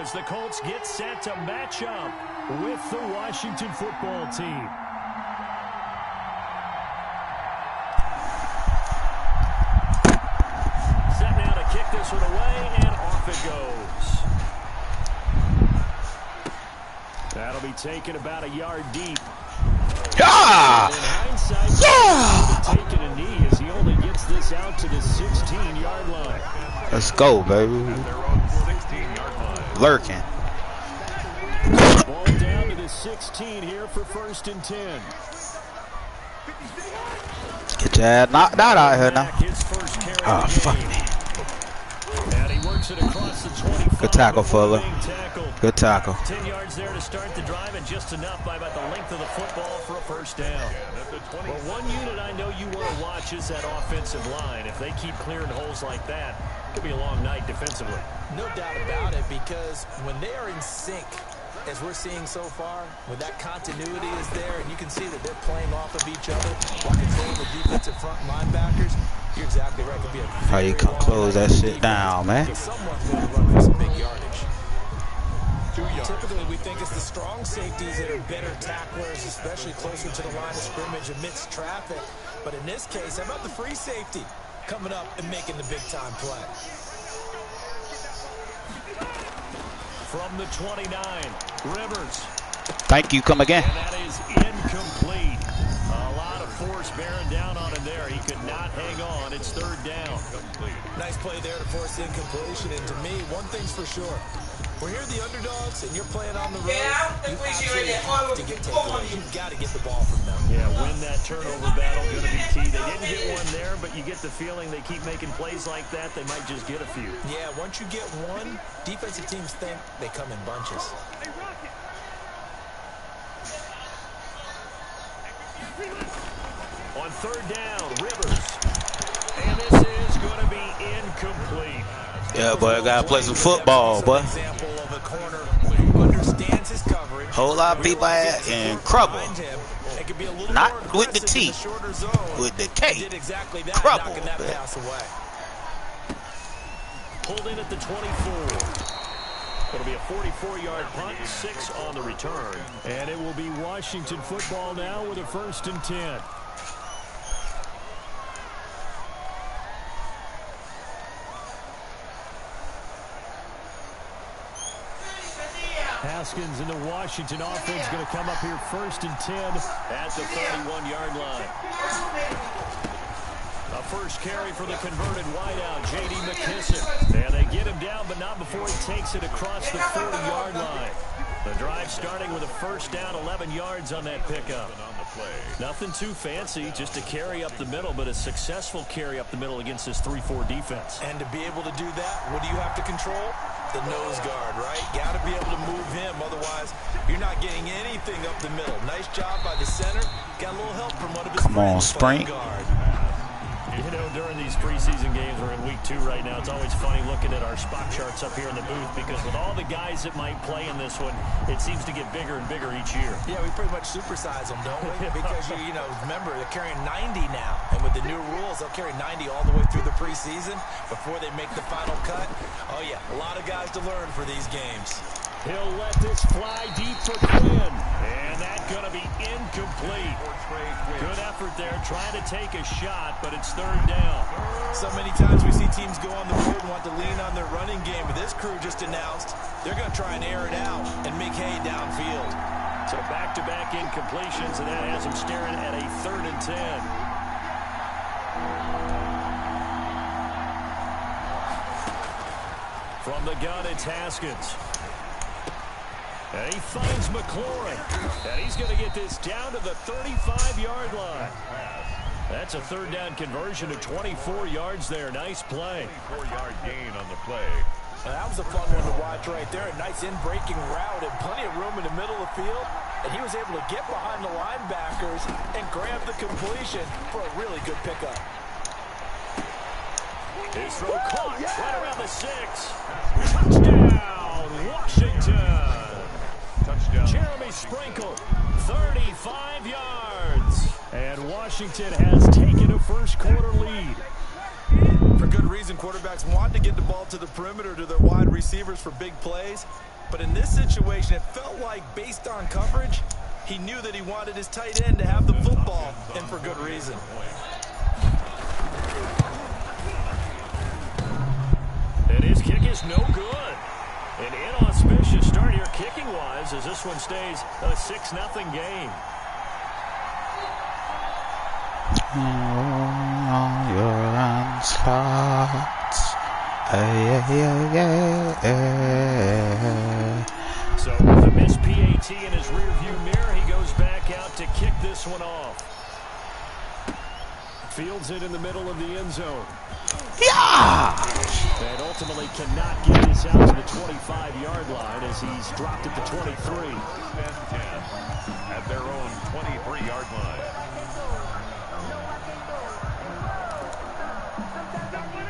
as the Colts get set to match up with the Washington football team. Set now to kick this one away, and off it goes. That'll be taken about a yard deep. Yeah! Yeah! Taking a knee as he only gets this out to the 16-yard line. Let's go, baby. Lurking. Ball down to the 16 here for 1st and 10. Get your ass knocked out here now. Oh, fuck me. And he works it across the 25. Good tackle, Fuller. Good tackle. 10 yards there to start the drive, and just enough by about the length of the football for a 1st down. Well, one unit I know you want to watch is that offensive line. If they keep clearing holes like that, it could be a long night defensively. No doubt about it, because when they are in sync, as we're seeing so far, when that continuity is there, and you can see that they're playing off of each other while controlling the defensive front linebackers, you're exactly right. Could be a how you can close that shit down, man. Someone's going to run for some big yardage. Typically, we think it's the strong safeties that are better tacklers, especially closer to the line of scrimmage amidst traffic. But in this case, how about the free safety coming up and making the big-time play? From the 29, Rivers. Thank you. Come again. And that is incomplete. A lot of force bearing down on him there. He could not hang on. It's 3rd down. Nice play there to force the incompletion. And to me, one thing's for sure. We're here the underdogs, and you're playing on the road. You absolutely have to get takeaways. You've got to get the ball from them. Yeah, win that turnover battle. Going to be key. They didn't get one there, but you get the feeling they keep making plays like that, they might just get a few. Yeah, once you get one, defensive teams think they come in bunches. On 3rd down, Rivers. And this is going to be incomplete. Yeah, boy, I gotta play some football, boy. Whole lot of people in trouble. Not with the T, with the K. Trouble. Pulled in at the 24. It'll be a 44-yard punt, 6 on the return. And it will be Washington football now with a 1st and 10. Haskins and the Washington offense going to come up here 1st and 10 at the 31-yard line. A first carry for the converted wideout, J.D. McKissick. And they get him down, but not before he takes it across the 40-yard line. The drive starting with a 1st down, 11 yards on that pickup. Nothing too fancy, just a carry up the middle, but a successful carry up the middle against this 3-4 defense. And to be able to do that, what do you have to control? The nose guard, right? Got to be able to move him, otherwise you're not getting anything up the middle. Nice job by the center. Got a little help from one of his friends. Spring. You know, during these preseason games, we're in week 2 right now. It's always funny looking at our spot charts up here in the booth because with all the guys that might play in this one, it seems to get bigger and bigger each year. Yeah, we pretty much supersize them, don't we? Because, you know, remember, they're carrying 90 now. And with the new rules, they'll carry 90 all the way through the preseason before they make the final cut. Oh, yeah, a lot of guys to learn for these games. He'll let this fly deep for Quinn. And that's going to be incomplete. Good effort there, trying to take a shot, but it's 3rd down. So many times we see teams go on the road and want to lean on their running game, but this crew just announced they're going to try and air it out and make hay downfield. So back-to-back incompletions, and that has them staring at a 3rd and 10. From the gun, it's Haskins. And he finds McLaurin. And he's going to get this down to the 35-yard line. That's a 3rd down conversion to 24 yards there. Nice play. 4-yard gain on the play. Now, that was a fun one to watch right there. A nice in-breaking route and plenty of room in the middle of the field. And he was able to get behind the linebackers and grab the completion for a really good pickup. His throw caught right around the 6. Touchdown, Washington. Touchdown. Jeremy Sprinkle, 35 yards. And Washington has taken a first quarter lead. For good reason. Quarterbacks want to get the ball to the perimeter to their wide receivers for big plays. But in this situation, it felt like, based on coverage, he knew that he wanted his tight end to have the football, and for good reason. And his kick is no good. An inauspicious start here kicking-wise as this one stays a 6-0 game. Your onslaughts. So with a missed PAT in his rearview mirror, he goes back out to kick this one off. Fields it in the middle of the end zone. Yeah! And ultimately cannot get this out to the 25-yard line as he's dropped at the 23. At their own 23-yard line.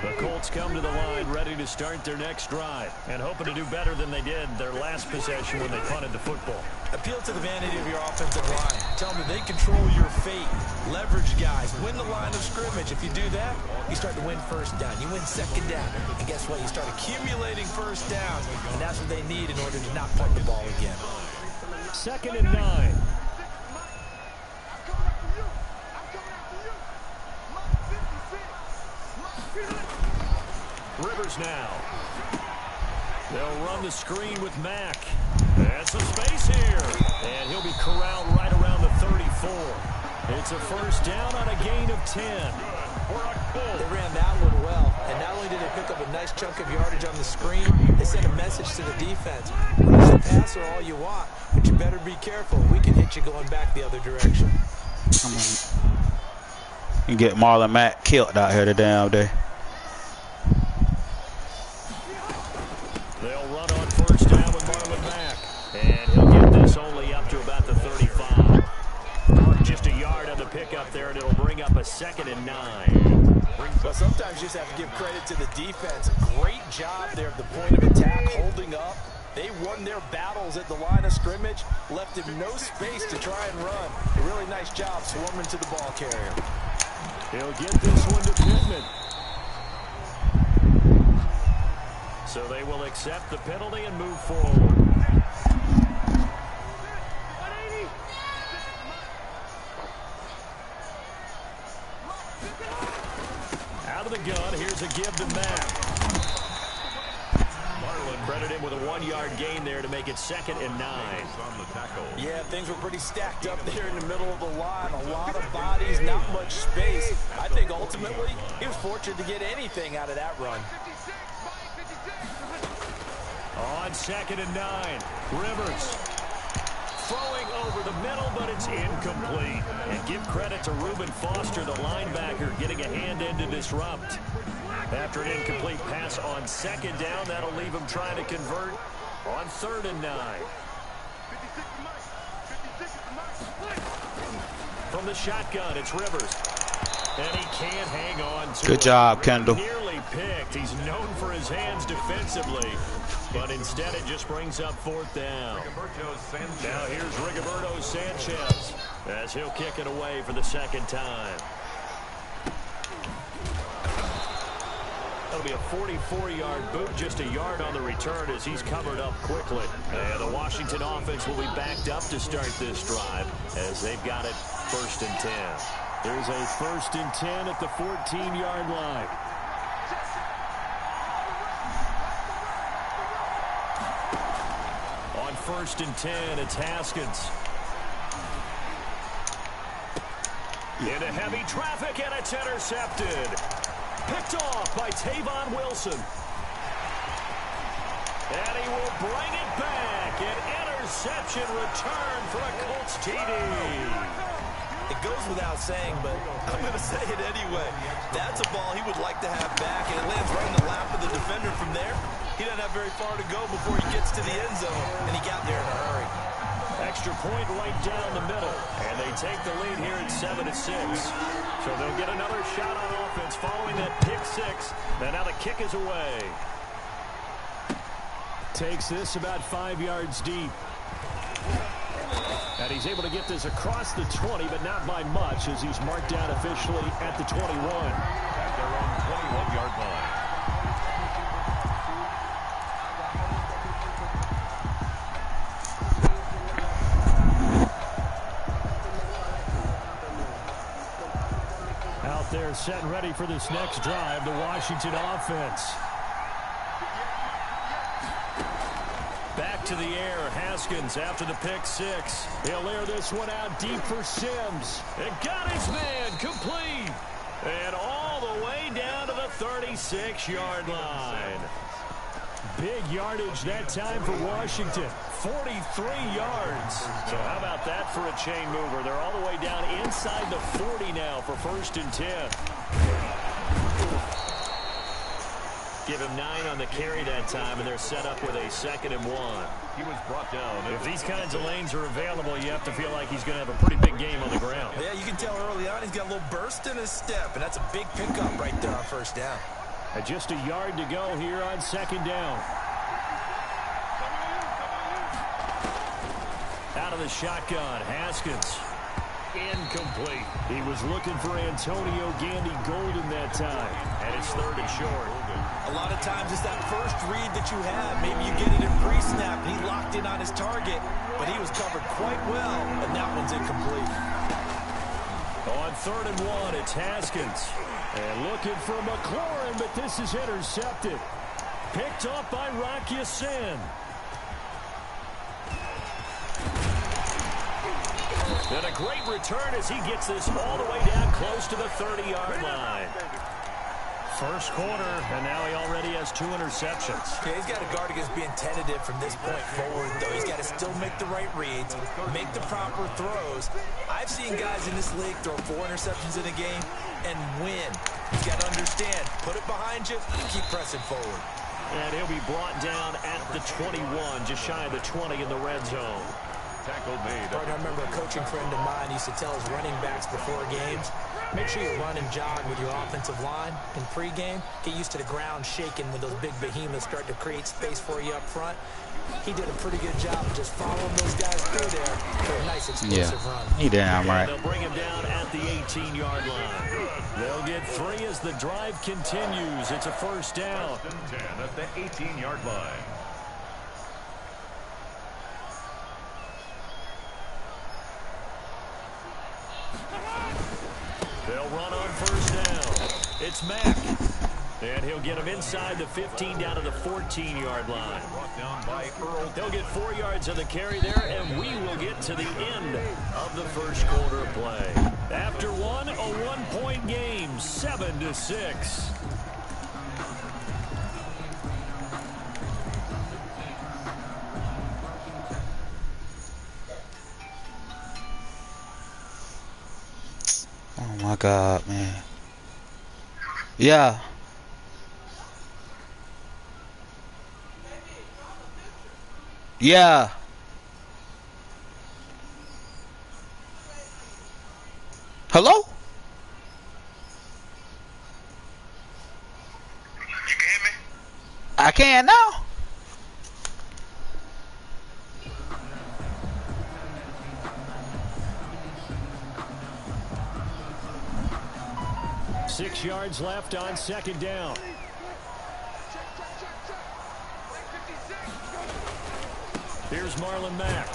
The Colts come to the line ready to start their next drive and hoping to do better than they did their last possession when they punted the football. Appeal to the vanity of your offensive line. Tell them that they control your fate. Leverage guys. Win the line of scrimmage. If you do that, you start to win first down. You win second down. And guess what? You start accumulating first downs. And that's what they need in order to not punt the ball again. 2nd and 9. Rivers now. They'll run the screen with Mack. And some space here. And he'll be corralled right around the 34. It's a first down on a gain of 10. They ran that one well. And not only did they pick up a nice chunk of yardage on the screen, they sent a message to the defense. Rush the passer all you want, but you better be careful. We can hit you going back the other direction. You get Marlon Mack killed out here today out there. They'll run on first down with Marlon Mack. And he'll get this only up to about the 35. Just a yard on the pickup there, and it'll bring up a 2nd and 9. But sometimes you just have to give credit to the defense. Great job there at the point of attack, holding up. They won their battles at the line of scrimmage, left him no space to try and run. A really nice job swarming to the ball carrier. He'll get this one to Pittman. So they will accept the penalty and move forward. Out of the gun, here's a give to Mack. Marlon credited him with a 1-yard gain there to make it 2nd and 9. Yeah, things were pretty stacked up there in the middle of the line. A lot of bodies, not much space. I think ultimately he was fortunate to get anything out of that run. On 2nd and 9, Rivers throwing over the middle, but it's incomplete. And give credit to Reuben Foster, the linebacker, getting a hand in to disrupt. After an incomplete pass on 2nd down, that'll leave him trying to convert on 3rd and 9. From the shotgun, it's Rivers. And he can't hang on to it. Good job, Kendall. Nearly picked. He's known for his hands defensively. But instead, it just brings up 4th down. Now here's Rigoberto Sanchez as he'll kick it away for the 2nd time. That'll be a 44-yard boot, just a yard on the return as he's covered up quickly. And the Washington offense will be backed up to start this drive as they've got it 1st and 10. There's a 1st and 10 at the 14-yard line. On 1st and 10, it's Haskins. Into heavy traffic, and it's intercepted. Picked off by Tavon Wilson. And he will bring it back. An interception return for a Colts TD. It goes without saying, but I'm going to say it anyway. That's a ball he would like to have back, and it lands right in the lap of the defender from there. He doesn't have very far to go before he gets to the end zone, and he got there in a hurry. Extra point right down the middle, and they take the lead here at 7-6. So they'll get another shot on offense following that pick 6, and now the kick is away. Takes this about 5 yards deep. And he's able to get this across the 20, but not by much as he's marked down officially at the 21. At their own 21-yard line. they're set and ready for this next drive, the Washington offense. Back to the air, Haskins after the pick six. He'll air this one out deep for Sims. And got his man complete. And all the way down to the 36-yard line. Big yardage that time for Washington. 43 yards. So how about that for a chain mover? They're all the way down inside the 40 now for 1st and 10. Give him 9 on the carry that time, and they're set up with a 2nd and 1. He was brought down. If these kinds of lanes are available, you have to feel like he's going to have a pretty big game on the ground. Yeah, you can tell early on he's got a little burst in his step, and that's a big pickup right there on 1st down. And just a yard to go here on 2nd down. Out of the shotgun, Haskins. Incomplete. He was looking for Antonio Gandy Golden that time. And it's 3rd and short. A lot of times it's that first read that you have. Maybe you get it in pre-snap, and he locked in on his target, but he was covered quite well, and that one's incomplete. On 3rd and 1, it's Haskins. And looking for McLaurin, but this is intercepted. Picked off by Rock Ya-Sin. And a great return as he gets this all the way down close to the 30-yard line. First quarter, and now he already has 2 interceptions. Yeah, he's got to guard against being tentative from this point forward, though. He's got to still make the right reads, make the proper throws. I've seen guys in this league throw 4 interceptions in a game and win. He's got to understand, put it behind you, keep pressing forward. And he'll be brought down at the 21, just shy of the 20 in the red zone. Tackle made. I remember a coaching friend of mine used to tell his running backs before games, make sure you run and jog with your offensive line in pregame. Get used to the ground shaking when those big behemoths start to create space for you up front. He did a pretty good job of just following those guys through there for a nice explosive run. He damn right. They'll bring him down at the 18-yard line. They'll get 3 as the drive continues. It's a 1st down. 10 at the 18-yard line. They'll run on 1st down. It's Mack. And he'll get him inside the 15 down to the 14-yard line. Brought down by Earl. He'll get 4 yards on the carry there, and we will get to the end of the first quarter of play. After one, a 1-point game, 7-6. Oh my God, man. Yeah. Yeah. Hello? You can hear me? I can now. Six yards left on 2nd down. Here's Marlon Mack.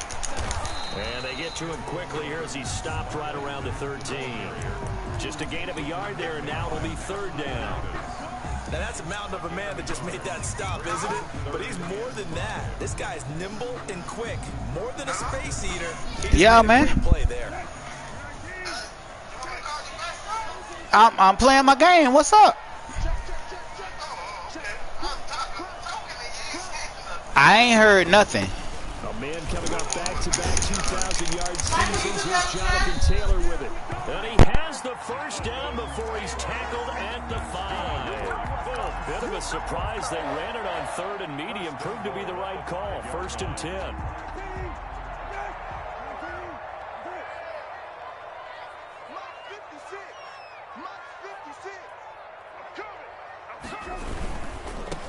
And they get to him quickly here as he's stopped right around the 13. Just a gain of a yard there, and now it'll be 3rd down. Now that's a mountain of a man that just made that stop, isn't it? But he's more than that. This guy's nimble and quick. More than a space eater. Yeah, man. Play there. I'm playing my game. What's up? I ain't heard nothing. A man coming off back-to-back 2,000-yard seasons. Here's Jonathan Taylor with it. And he has the 1st down before he's tackled at the 5. Bit of a surprise. They ran it on 3rd and medium. Proved to be the right call. 1st and 10.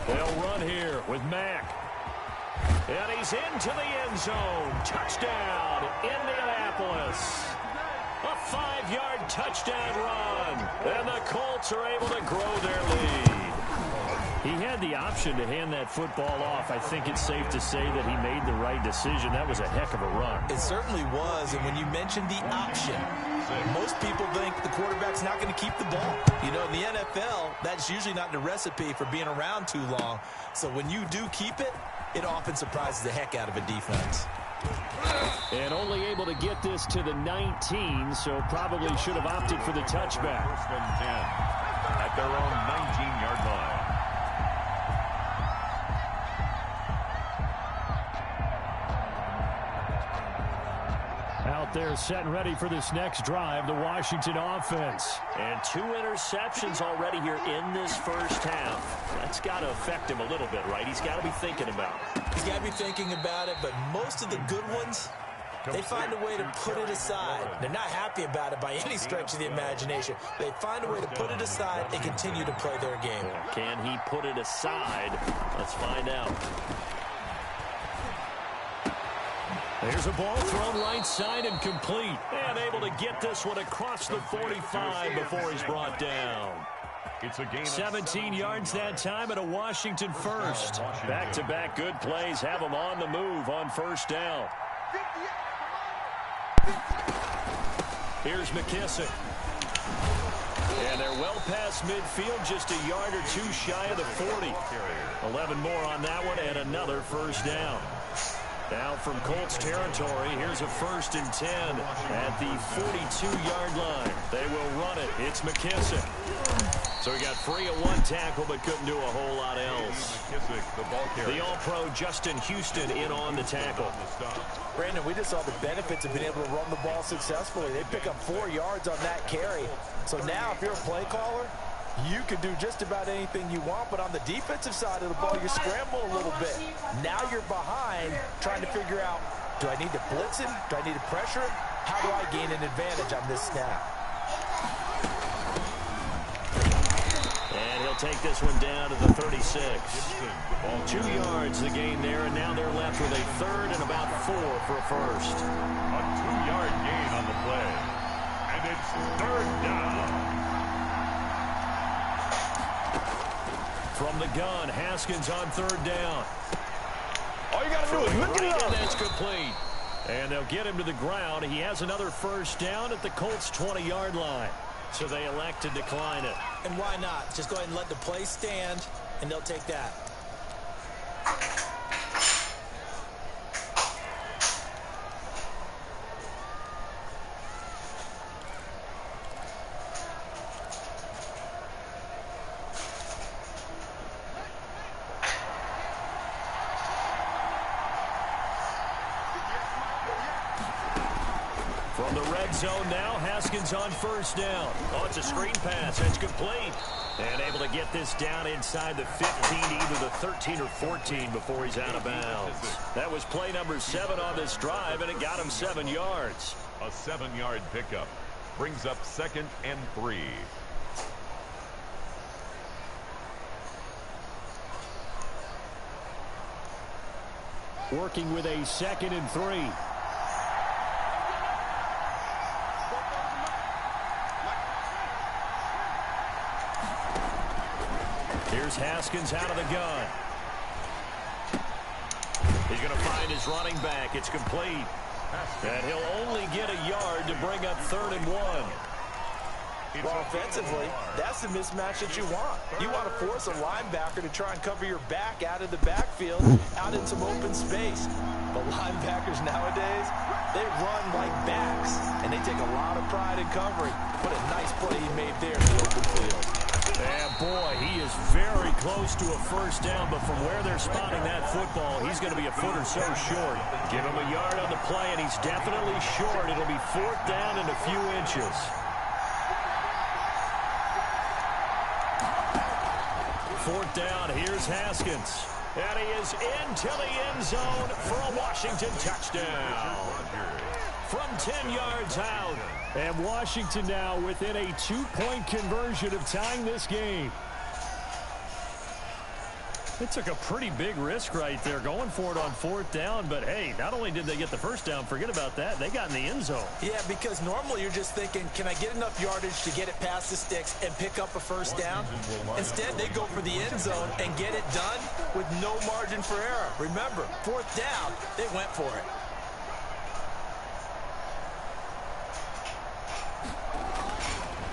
They'll run here with Mack. And he's into the end zone. Touchdown, Indianapolis. A 5-yard touchdown run. And the Colts are able to grow their lead. He had the option to hand that football off. I think it's safe to say that he made the right decision. That was a heck of a run. It certainly was. And when you mentioned the option, Most people think the quarterback's not going to keep the ball. You know, in the NFL, that's usually not the recipe for being around too long. So when you do keep it, it often surprises the heck out of a defense. And only able to get this to the 19, so probably should have opted for the touchback. First and 10 at their own 19-yard line. Out there set and ready for this next drive, the Washington offense. And 2 interceptions already here in this first half. That's got to affect him a little bit, right? He's got to be thinking about it. He's got to be thinking about it, but most of the good ones, they find a way to put it aside. They're not happy about it by any stretch of the imagination. They find a way to put it aside and continue to play their game. Can he put it aside? Let's find out. There's a ball thrown right side and complete. And able to get this one across the 45 before he's brought down. It's a gain of 17 yards that time and a Washington first. Back-to-back good plays have them on the move on first down. Here's McKissick. And they're well past midfield, just a yard or 2 shy of the 40. 11 more on that one and another first down. Now from Colts territory, here's a 1st and 10 at the 42-yard line. They will run it. It's McKissick. So he got free of 1 tackle, but couldn't do a whole lot else. The All-Pro Justin Houston in on the tackle. Brandon, we just saw the benefits of being able to run the ball successfully. They pick up 4 yards on that carry. So now if you're a play caller, you can do just about anything you want, but on the defensive side of the ball, you scramble a little bit. Now you're behind trying to figure out, do I need to blitz him? Do I need to pressure him? How do I gain an advantage on this snap? And he'll take this one down to the 36. 2 yards the gain there, and now they're left with a 3rd and about 4 for a first. A 2-yard gain on the play. And it's 3rd down. From the gun, Haskins on 3rd down. All you got to do is look it up. And that's complete. And they'll get him to the ground. He has another first down at the Colts' 20-yard line. So they elect to decline it. And why not? Just go ahead and let the play stand, and they'll take that. From the red zone now, Haskins on 1st down. Oh, it's a screen pass. That's complete. And able to get this down inside the 15 to either the 13 or 14 before he's out of bounds. That was play number 7 on this drive, and it got him 7 yards. A 7-yard pickup brings up 2nd and 3. Working with a 2nd and 3. Here's Haskins out of the gun. He's going to find his running back. It's complete. And he'll only get a yard to bring up 3rd and 1. Well, offensively, that's the mismatch that you want. You want to force a linebacker to try and cover your back out of the backfield, out in some open space. But linebackers nowadays, they run like backs, and they take a lot of pride in covering. What a nice play he made there in the open field. And boy, he is very close to a first down, but from where they're spotting that football, he's going to be a foot or so short. Give him a yard on the play, and he's definitely short. It'll be 4th down and a few inches. 4th down, here's Haskins. And he is into the end zone for a Washington touchdown. From 10 yards out. And Washington now within a 2-point conversion of tying this game. It took a pretty big risk right there going for it on 4th down. But, hey, not only did they get the first down, forget about that, they got in the end zone. Yeah, because normally you're just thinking, can I get enough yardage to get it past the sticks and pick up a first down? Instead, they go for the end zone and get it done with no margin for error. Remember, 4th down, they went for it.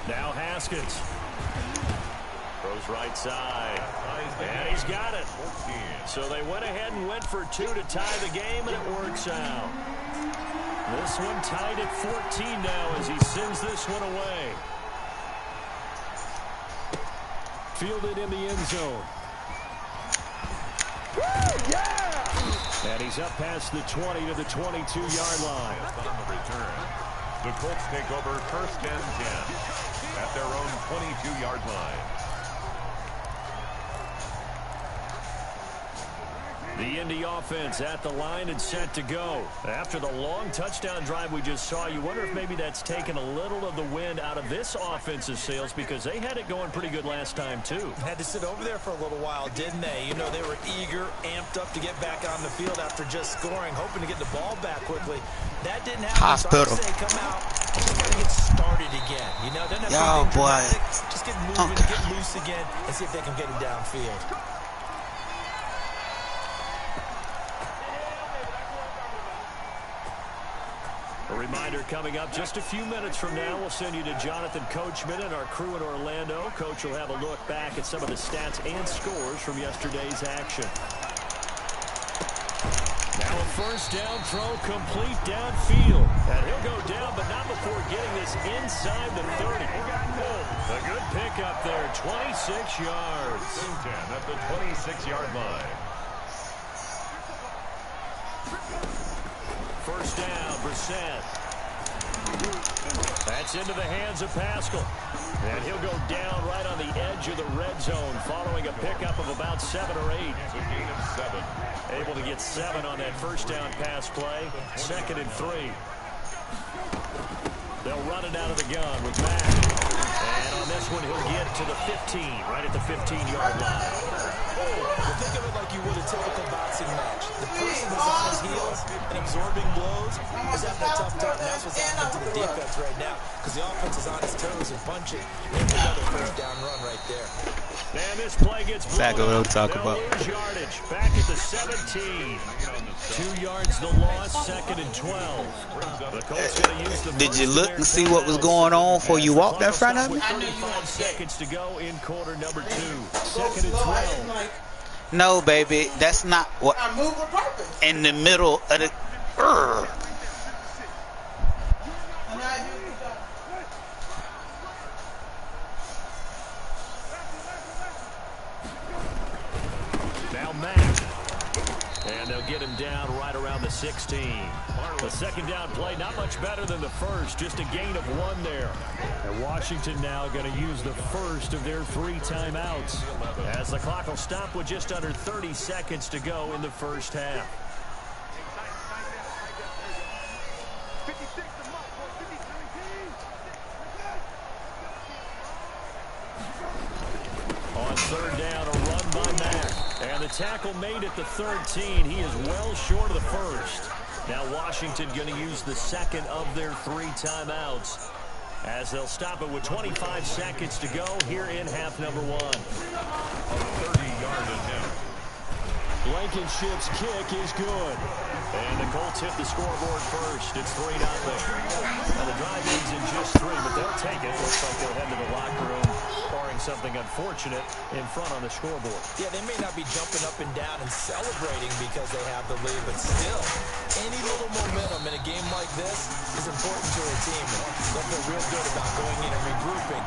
Now Haskins. Throws right side. And he's got it. So they went ahead and went for 2 to tie the game, and it works out. This one tied at 14 now as he sends this one away. Fielded in the end zone. And he's up past the 20 to the 22-yard line. On the return, the Colts take over 1st and 10 at their own 22-yard line. The Indy offense at the line and set to go. After the long touchdown drive we just saw, you wonder if maybe that's taken a little of the wind out of this offensive sails, because they had it going pretty good last time, too. Had to sit over there for a little while, didn't they? You know, they were eager, amped up to get back on the field after just scoring, hoping to get the ball back quickly. That didn't happen. Hospital. So I say come out, just got to get started again. You know, doesn't have to be dramatic. Just get moving, get loose again, and see if they can get it downfield. A reminder coming up just a few minutes from now, we'll send you to Jonathan Coachman and our crew in Orlando. Coach will have a look back at some of the stats and scores from yesterday's action. Now a first down throw complete downfield. And he'll go down, but not before getting this inside the 30. A good pickup there, 26 yards. 10 at the 26-yard line. First down, Brissett. That's into the hands of Pascal. And he'll go down right on the edge of the red zone following a pickup of about 7 or 8. It's a gain of 7. Able to get 7 on that first down pass play. 2nd and 3. They'll run it out of the gun with Mack. And on this one, he'll get to the 15, right at the 15-yard line. Well, think of it like you would a typical boxing match. The person who's on his heels and absorbing blows is having a tough time. And that's what's happening to the defense right now, because the offense is on its toes and punching. And another first down run right there. And this play gets blown Exactly what I'm up. talking They'll about. lose yardage. Back at the 17. 2 yards the loss, 2nd and 12. The Colts gonna use the Did you first look of and their see what was going on before you walked in front of me? 35 seconds to go in quarter number 2. 2nd and 12. No, baby, that's not what. I moved with purpose. In the middle of the. And I do Now Mack. And they'll get him down right around the 16. The second down play, not much better than the first, just a gain of 1 there. And Washington now going to use the first of their 3 timeouts, as the clock will stop with just under 30 seconds to go in the first half. On 3rd down, a run by Mack. And the tackle made at the 13. He is well short of the first. Now Washington going to use the 2nd of their 3 timeouts, as they'll stop it with 25 seconds to go here in half number 1. 30-yard attempt. Blankenship's kick is good. And the Colts hit the scoreboard first. It's 3-0. Now the drive ends in just 3, but they'll take it. Looks like they'll head to the locker room, barring something unfortunate in front on the scoreboard. Yeah, they may not be jumping up and down and celebrating because they have the lead, but still, any little momentum in a game like this is important to a team. They'll feel real good about going in and regrouping,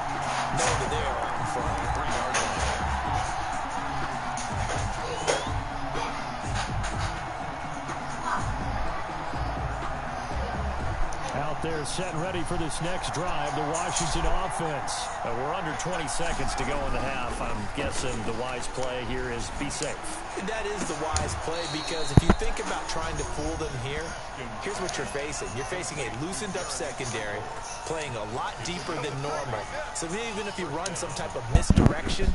knowing that they are out in front. 3-yard line. Out there set and ready for this next drive, the Washington offense. We're under 20 seconds to go in the half. I'm guessing the wise play here is be safe. That is the wise play, because if you think about trying to fool them here, here's what you're facing. You're facing a loosened up secondary, playing a lot deeper than normal. So even if you run some type of misdirection,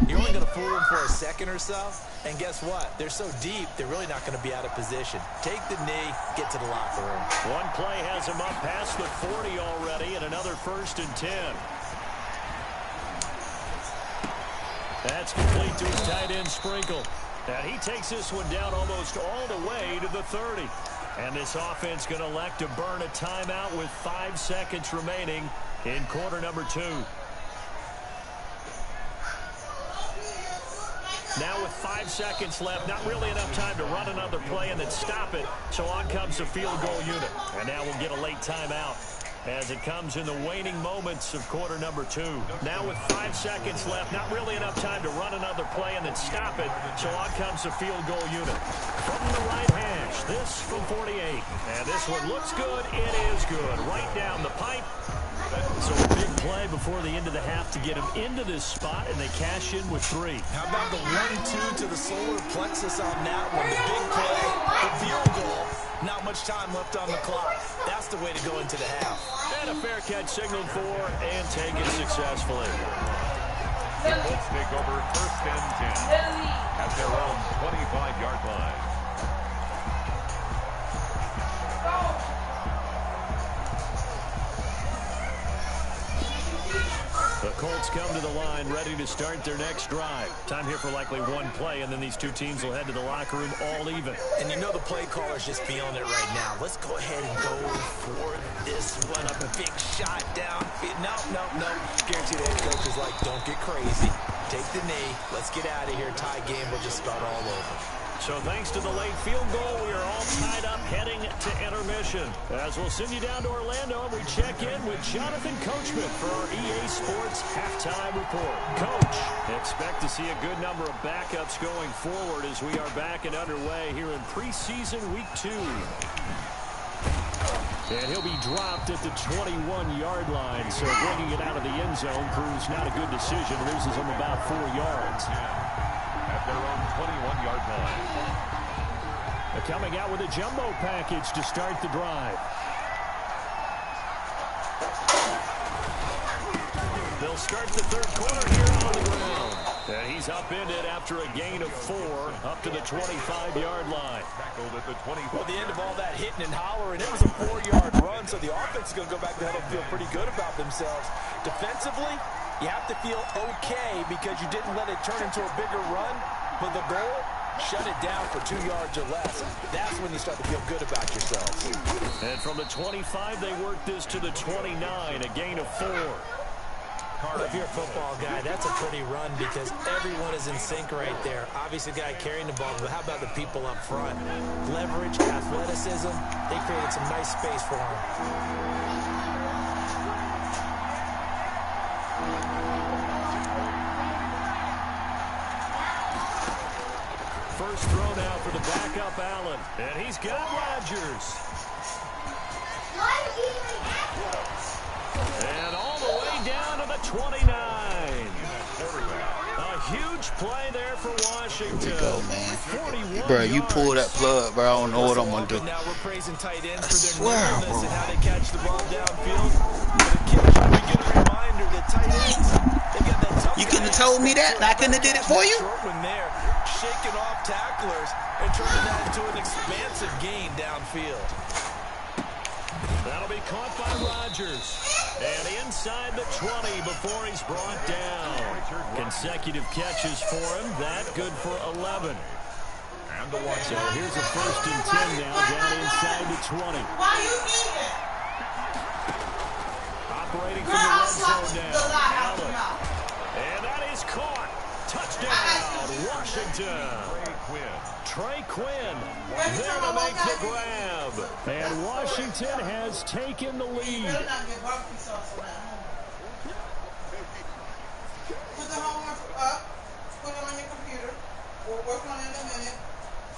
you're only going to fool them for a second or so. And guess what? They're so deep, they're really not going to be out of position. Take the knee, get to the locker room. One play has him up past the 40 already, and another 1st and 10. That's complete to his tight end, Sprinkle. And he takes this one down almost all the way to the 30. And this offense going to elect to burn a timeout with 5 seconds remaining in quarter number 2. Now with 5 seconds left, not really enough time to run another play and then stop it. So on comes the field goal unit. And now we'll get a late timeout as it comes in the waning moments of quarter number 2. Now with 5 seconds left, not really enough time to run another play and then stop it. So on comes the field goal unit. From the right hash, this from 48. And this one looks good. It is good. Right down the pipe. So a big play before the end of the half to get him into this spot, and they cash in with 3. How about the 1-2 to the solar plexus on that one? The big play, the field goal. Not much time left on the clock. That's the way to go into the half. And a fair catch signaled for and taken successfully. The Colts take over first and 10 at their own 25-yard line. The Colts come to the line ready to start their next drive. Time here for likely one play, and then these two teams will head to the locker room all even. And you know the play caller's just feeling it right now. Let's go ahead and go for this one. A big shot down. No. Guarantee the head coach is like, don't get crazy. Take the knee. Let's get out of here. Tie game will just start all over. So thanks to the late field goal, we are all tied up heading to intermission. As we'll send you down to Orlando, and we check in with Jonathan Coachman for our EA Sports Halftime Report. Coach, expect to see a good number of backups going forward as we are back and underway here in preseason week 2. And he'll be dropped at the 21-yard line, so bringing it out of the end zone proves not a good decision. Loses him about 4 yards. At their own 21-yard line. They're coming out with a jumbo package to start the drive. They'll start the third quarter here on the ground. And he's upended after a gain of 4 up to the 25-yard line. Tackled at the 20. Well, the end of all that hitting and hollering, it was a 4-yard run, so the offense is going to go back to hell and feel pretty good about themselves. Defensively, you have to feel okay because you didn't let it turn into a bigger run, but the goal, shut it down for 2 yards or less. That's when you start to feel good about yourselves. And from the 25, they work this to the 29, a gain of 4. If you're a football guy, that's a pretty run because everyone is in sync right there. Obviously, the guy carrying the ball, but how about the people up front? Leverage, athleticism, they created some nice space for him. First throw now for the backup Allen. And he's got Rodgers. And all the way down to the 29. A huge play there for Washington. Here we go, man. Bro, you pull that plug, bro. I don't know what I'm going to do. Now we're praising tight ends I for their swear, nimbleness bro. and how they catch the ball downfield. But occasionally we get a reminder that tight ends, they got that tough. You couldn't have told me that, and I couldn't have did it for you? Short one there, shaking off tacklers and turning that into an expansive gain downfield. That'll be caught by Rodgers. And inside the 20 before he's brought down. Consecutive catches for him. That good for 11. And the one. So here's a 1st and 10 now down inside the 20. Why you eating? Operating from the red zone now. Allen. And that is caught. Touchdown, Washington. Trey Quinn there to make the grab. And Washington has taken the lead. Better not get barbecue sauce on that. Put the homework up, put it on your computer. We'll work on it in a minute.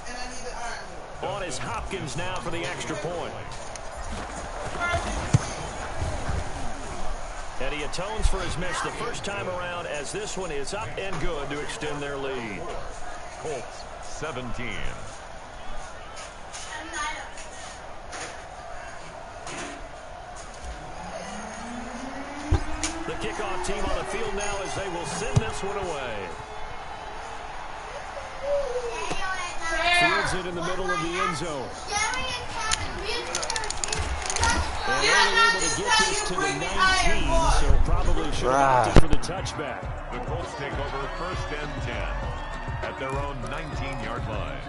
And I need the iron board. On is Hopkins now for the extra point. And he atones for his miss the first time around as this one is up and good to extend their lead. Colts 17. The kickoff team on the field now as they will send this one away. Fields it in the middle of the end zone. And only able to get this to the 19, so probably should have opted for the touchback. The Colts take over first and 10 at their own 19-yard line.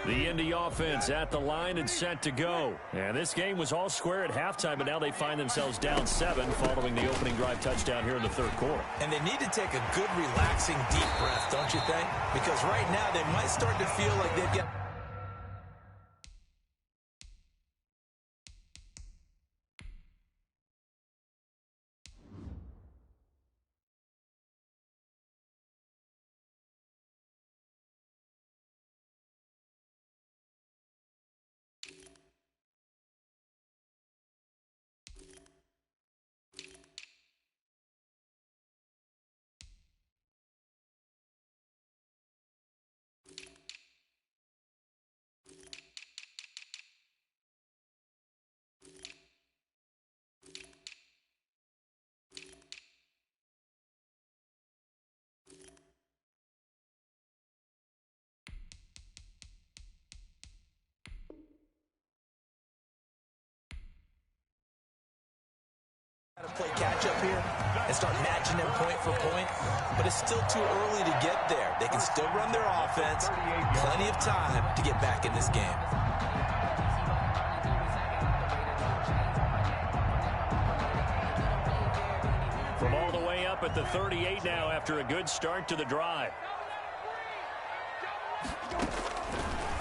The Indy offense at the line and set to go. And this game was all square at halftime, but now they find themselves down 7 following the opening drive touchdown here in the third quarter. And they need to take a good, relaxing, deep breath, don't you think? Because right now they might start to feel like they've got... to play catch-up here and start matching them point for point, but it's still too early to get there. They can still run their offense. Plenty of time to get back in this game. From all the way up at the 38 now after a good start to the drive.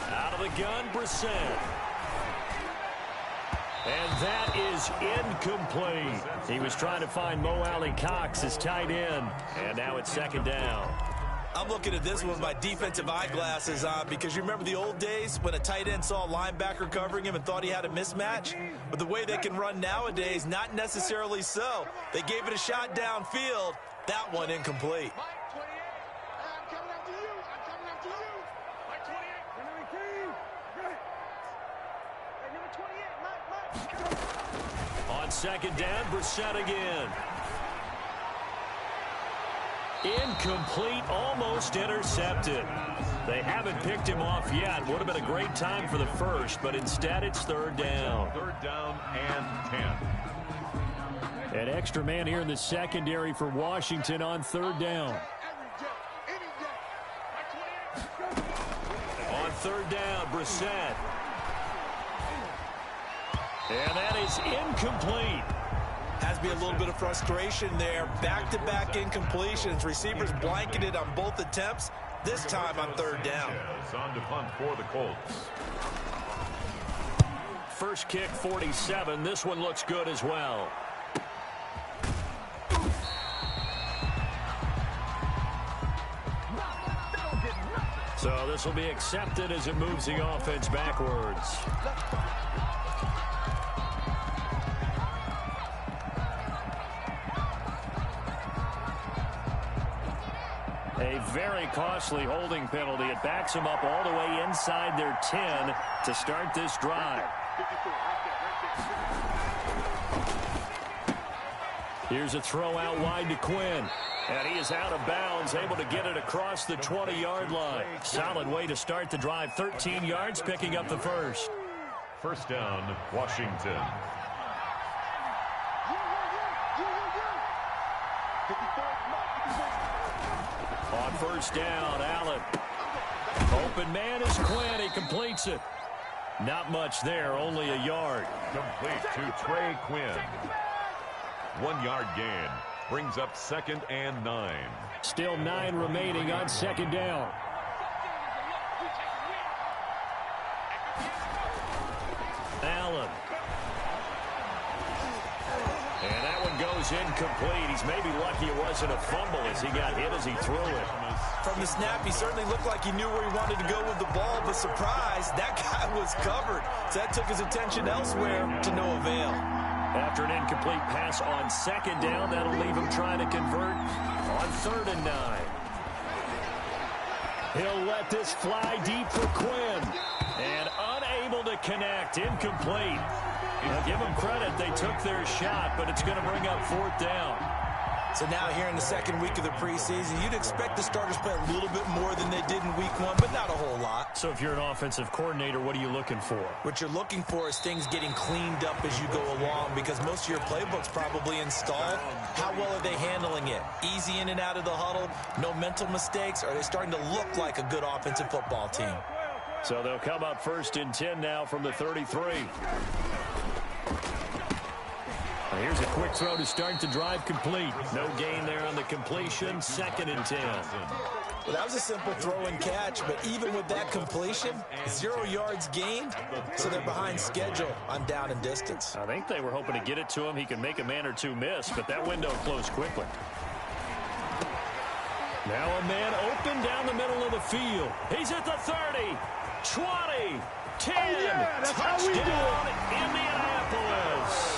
Out of the gun, Brissett. And that is incomplete. He was trying to find Mo Alley-Cox, his tight end. And now it's second down. I'm looking at this with my defensive eyeglasses on because you remember the old days when a tight end saw a linebacker covering him and thought he had a mismatch? But the way they can run nowadays, not necessarily so. They gave it a shot downfield. That one incomplete. On second down, Brissett again. Incomplete, almost intercepted. They haven't picked him off yet. Would have been a great time for the first, but instead it's third down. Third down and 10. An extra man here in the secondary for Washington on third down. On third down, Brissett. And that is incomplete. Has to be a little bit of frustration there. Back-to-back incompletions. Receivers blanketed on both attempts, this time on third down. On to punt for the Colts. First kick, 47. This one looks good as well. So this will be accepted as it moves the offense backwards. A very costly holding penalty. It backs them up all the way inside their 10 to start this drive. Here's a throw out wide to Quinn. And he is out of bounds, able to get it across the 20-yard line. Solid way to start the drive. 13 yards, picking up the first. First down, Washington. On first down, Allen. Open man is Quinn. He completes it. Not much there, only a yard. Complete to Trey Quinn. 1 yard gain. Brings up second and 9. Still 9 remaining on second down. Allen. And that one goes incomplete. He's maybe lucky it wasn't a fumble as he got hit as he threw it. From the snap, he certainly looked like he knew where he wanted to go with the ball, but surprise, that guy was covered. So that took his attention elsewhere to no avail. After an incomplete pass on second down, that'll leave him trying to convert on third and 9. He'll let this fly deep for Quinn. And unable to connect, incomplete. Now give them credit, they took their shot, but it's going to bring up fourth down. So now here in the second week of the preseason, you'd expect the starters to play a little bit more than they did in week 1, but not a whole lot. So if you're an offensive coordinator, what are you looking for? What you're looking for is things getting cleaned up as you go along, because most of your playbook's probably installed. How well are they handling it? Easy in and out of the huddle, no mental mistakes? Are they starting to look like a good offensive football team? So they'll come up 1st and 10 now from the 33. Here's a quick throw to start the drive complete. No gain there on the completion. 2nd and 10. Well, that was a simple throw and catch, but even with that completion, 0 yards gained, so they're behind schedule on down and distance. I think they were hoping to get it to him. He could make a man or two miss, but that window closed quickly. Now a man open down the middle of the field. He's at the 30, 20, 10. Touchdown, Indianapolis.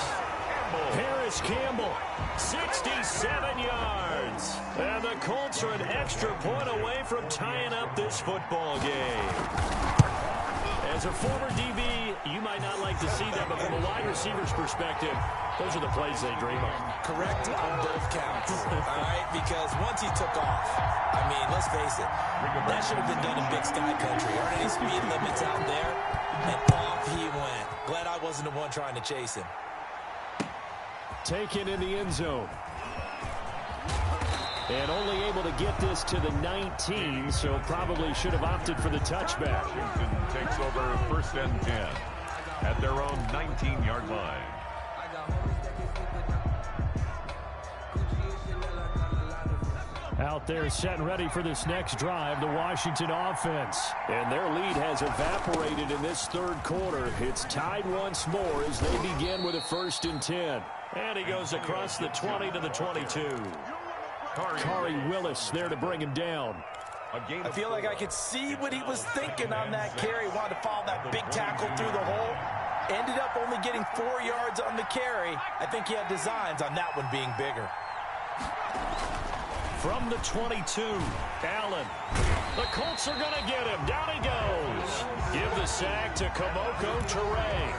Harris Campbell, 67 yards. And the Colts are an extra point away from tying up this football game. As a former DB, you might not like to see that, but from a wide receiver's perspective, those are the plays they dream of. Correct on both counts, all right? Because once he took off, I mean, let's face it, that should have been done in Big Sky country. Aren't any speed limits out there? And off he went. Glad I wasn't the one trying to chase him. Taken in the end zone. And only able to get this to the 19, so probably should have opted for the touchback. Washington takes over 1st and 10 at their own 19-yard line. Out there set and ready for this next drive, the Washington offense. And their lead has evaporated in this 3rd quarter. It's tied once more as they begin with a 1st and 10. And he goes across the 20 to the 22. Kari Willis there to bring him down. I feel like I could see what he was thinking on that carry. Wanted to follow that big tackle through the hole. Ended up only getting 4 yards on the carry. I think he had designs on that one being bigger. From the 22, Allen. The Colts are going to get him. Down he goes. Give the sack to Kamoko Toure.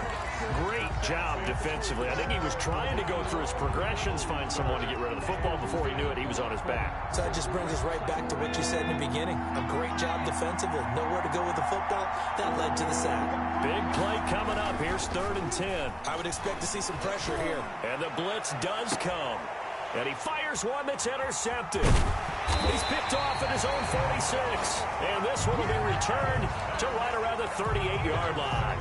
Great job defensively. I think he was trying to go through his progressions, find someone to get rid of the football. Before he knew it, he was on his back. So that just brings us right back to what you said in the beginning. A great job defensively. Nowhere to go with the football. That led to the sack. Big play coming up. Here's 3rd and 10. I would expect to see some pressure here. And the blitz does come. And he fires one that's intercepted. He's picked off at his own 46. And this one will be returned to right around the 38-yard line.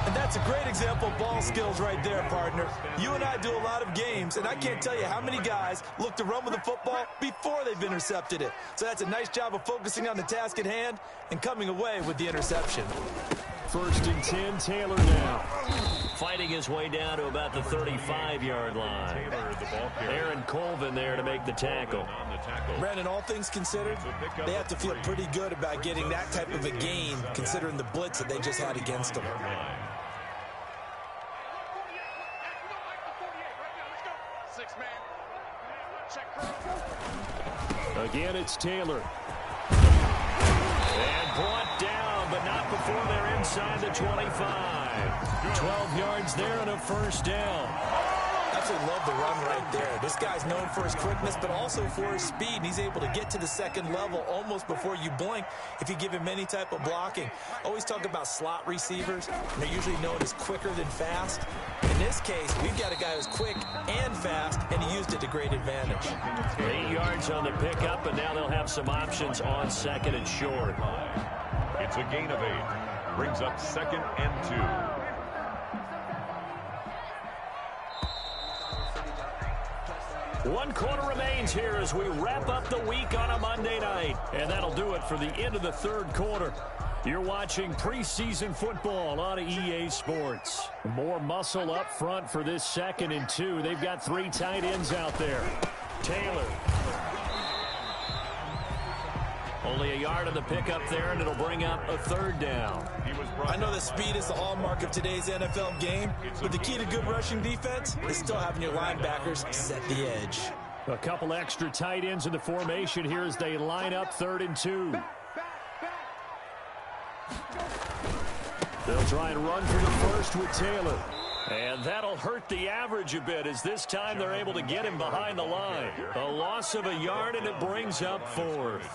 And that's a great example of ball skills right there, partner. You and I do a lot of games, and I can't tell you how many guys look to run with the football before they've intercepted it. So that's a nice job of focusing on the task at hand and coming away with the interception. 1st and 10, Taylor now. Fighting his way down to about the 35-yard line. Aaron Colvin there to make the tackle. Brandon, all things considered, they have to feel pretty good about getting that type of a gain, considering the blitz that they just had against them. Again, it's Taylor. And brought down, but not before they're inside the 25. 12 yards there and a 1st down. Absolutely love the run right there. This guy's known for his quickness, but also for his speed. And he's able to get to the 2nd level almost before you blink if you give him any type of blocking. Always talk about slot receivers. They're usually known as quicker than fast. In this case, we've got a guy who's quick and fast, and he used it to great advantage. 8 yards on the pickup, and now they'll have some options on 2nd and short. It's a gain of 8. Brings up 2nd and 2. One quarter remains here as we wrap up the week on a Monday night. And that'll do it for the end of the 3rd quarter. You're watching preseason football on EA Sports. More muscle up front for this 2nd and 2. They've got 3 tight ends out there. Taylor. Only a yard on the pickup there, and it'll bring up a 3rd down. I know that speed is the hallmark of today's NFL game, but the key to good rushing defense is still having your linebackers set the edge. A couple extra tight ends in the formation here as they line up 3rd and 2. They'll try and run for the 1st with Taylor. And that'll hurt the average a bit as this time they're able to get him behind the line. A loss of a yard, and it brings up 4th.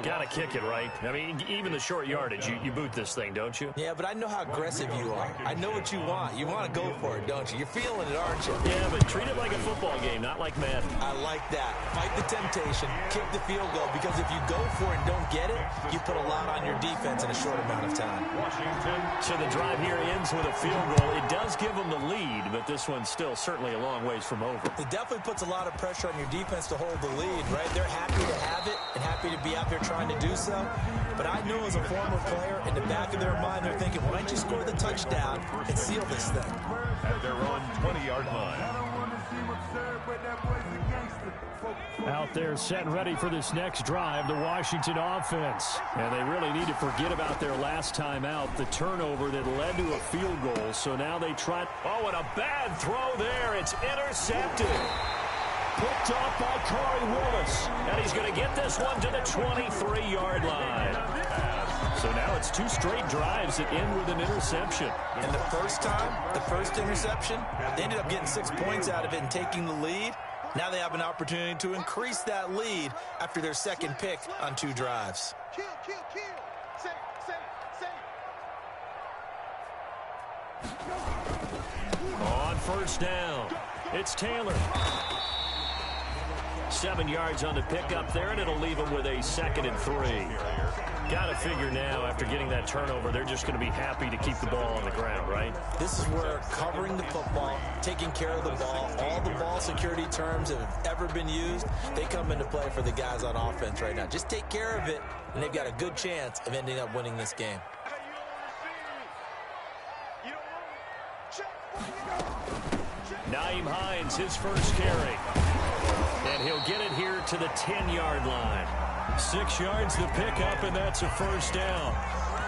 Got to kick it, right? I mean, even the short yardage, you boot this thing, don't you? Yeah, but I know how aggressive you are. I know what you want. You want to go for it, don't you? You're feeling it, aren't you? Yeah, but treat it like a football game, not like Madden. I like that. Fight the temptation, kick the field goal, because if you go for it and don't get it, you put a lot on your defense in a short amount of time. Washington. So the drive here ends with a field goal. It does give them the lead, but this one's still certainly a long ways from over. It definitely puts a lot of pressure on your defense to hold the lead, right? They're happy to have it and happy to be out there trying to do so. But I know as a former player, in the back of their mind, they're thinking, why don't you score the touchdown and seal this thing? At their own 20-yard line. Out there set and ready for this next drive, the Washington offense. And they really need to forget about their last time out, the turnover that led to a field goal. So now they try. Oh, and a bad throw there. It's intercepted. Picked off by Corey Willis. And he's going to get this one to the 23-yard line. So now it's two straight drives that end with an interception. And the first time, the first interception, they ended up getting 6 points out of it and taking the lead. Now they have an opportunity to increase that lead after their second pick on 2 drives. On first down, it's Taylor. 7 yards on the pickup there, and it'll leave them with a 2nd and 3. Got to figure now, after getting that turnover, they're just going to be happy to keep the ball on the ground, right? This is where covering the football, taking care of the ball, all the ball security terms that have ever been used, they come into play for the guys on offense right now. Just take care of it, and they've got a good chance of ending up winning this game. Nyheim Hines, his first carry. And he'll get it here to the 10-yard line. 6 yards the pickup, and that's a first down.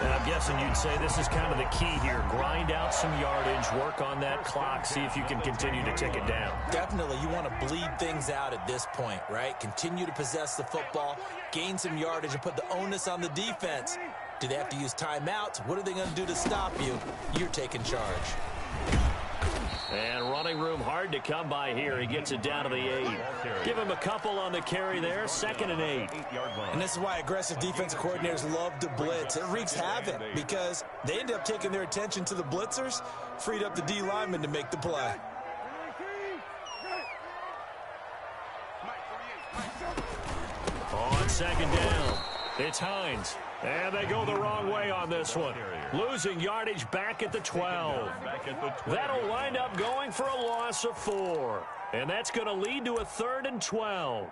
And I'm guessing you'd say this is kind of the key here. Grind out some yardage, work on that clock, see if you can continue to tick it down. Definitely, you want to bleed things out at this point, right? Continue to possess the football, gain some yardage, and put the onus on the defense. Do they have to use timeouts? What are they going to do to stop you? You're taking charge. And running room hard to come by here. He gets it down to the 8. Give him a couple on the carry there. 2nd and 8. And this is why aggressive defensive coordinators love to blitz. It wreaks havoc because they end up taking their attention to the blitzers, freed up the D lineman to make the play. On 2nd down, it's Hines. And they go the wrong way on this one. Losing yardage back at the 12. That'll wind up going for a loss of 4. And that's going to lead to a 3rd and 12.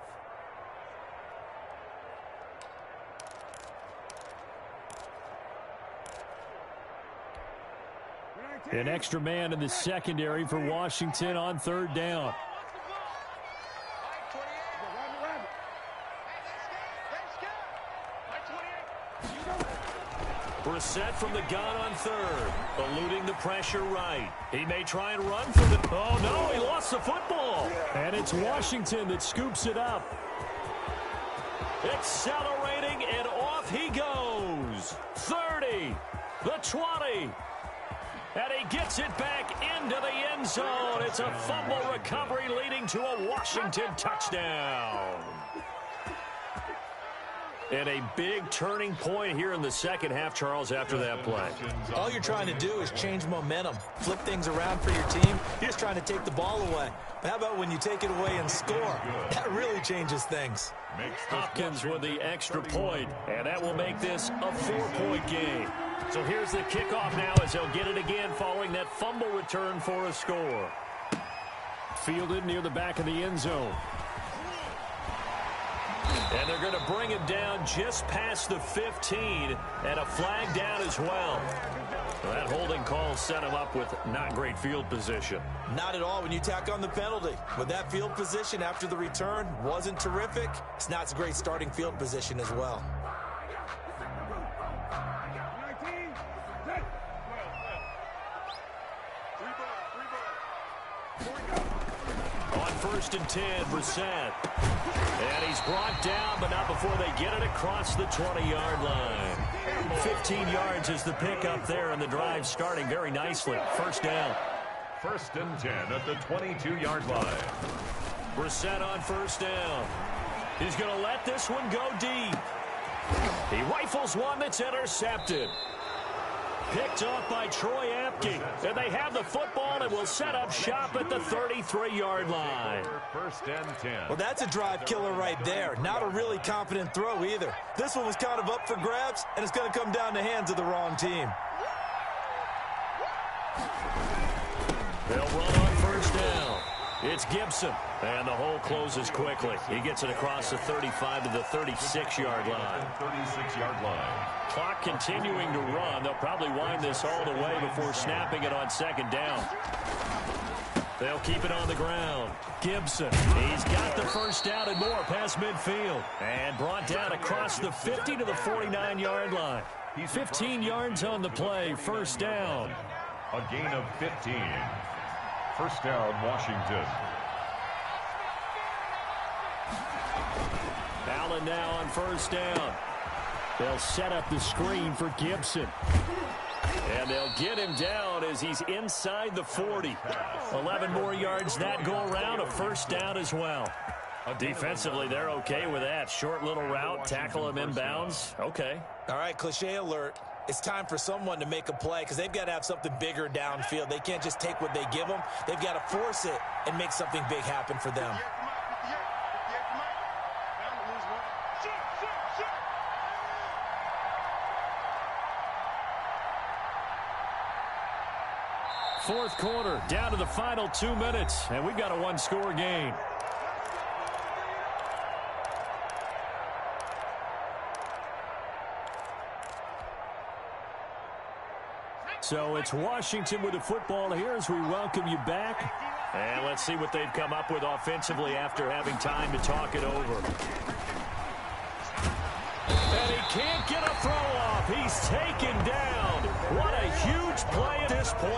An extra man in the secondary for Washington on 3rd down. Brissett from the gun on 3rd, eluding the pressure right. He may try and run for the... Oh, no, he lost the football. And it's Washington that scoops it up. Accelerating, and off he goes. 30, the 20. And he gets it back into the end zone. It's a fumble recovery leading to a Washington touchdown. And a big turning point here in the second half, Charles, after that play. All you're trying to do is change momentum, flip things around for your team. You're just trying to take the ball away. But how about when you take it away and score? That really changes things. Hopkins with the extra point, and that will make this a 4-point game. So here's the kickoff now as they'll get it again following that fumble return for a score. Fielded near the back of the end zone. And they're going to bring him down just past the 15, and a flag down as well. That holding call set him up with not great field position. Not at all when you tack on the penalty. With that field position after the return wasn't terrific, it's not a great starting field position as well. On 1st and 10, Brissett. And he's brought down, but not before they get it across the 20-yard line. 15 yards is the pickup there, and the drive starting very nicely. 1st down. 1st and 10 at the 22-yard line. Brissett on 1st down. He's going to let this one go deep. He rifles one that's intercepted. Picked off by Troy Apke. And they have the football and will set up shop at the 33-yard line. First and 10. Well, that's a drive killer right there. Not a really confident throw either. This one was kind of up for grabs, and it's going to come down the hands of the wrong team. They'll run on first down. It's Gibson. And the hole closes quickly. He gets it across the 35 to the 36-yard line. 36-yard line. Clock continuing to run. They'll probably wind this all the way before snapping it on second down. They'll keep it on the ground. Gibson. He's got the first down and more past midfield. And brought down across the 50 to the 49-yard line. 15 yards on the play. First down. A gain of 15. First down, Washington. Allen now on first down. They'll set up the screen for Gibson. And they'll get him down as he's inside the 40. 11 more yards that go around. A first down as well. Defensively, they're okay with that. Short little route, tackle him inbounds. Okay. All right, cliche alert. It's time for someone to make a play because they've got to have something bigger downfield. They can't just take what they give them. They've got to force it and make something big happen for them. Fourth quarter, down to the final 2 minutes, and we've got a one-score game. So it's Washington with the football here as we welcome you back. And let's see what they've come up with offensively after having time to talk it over. And he can't get a throw off. He's taken down. What a huge play at this point.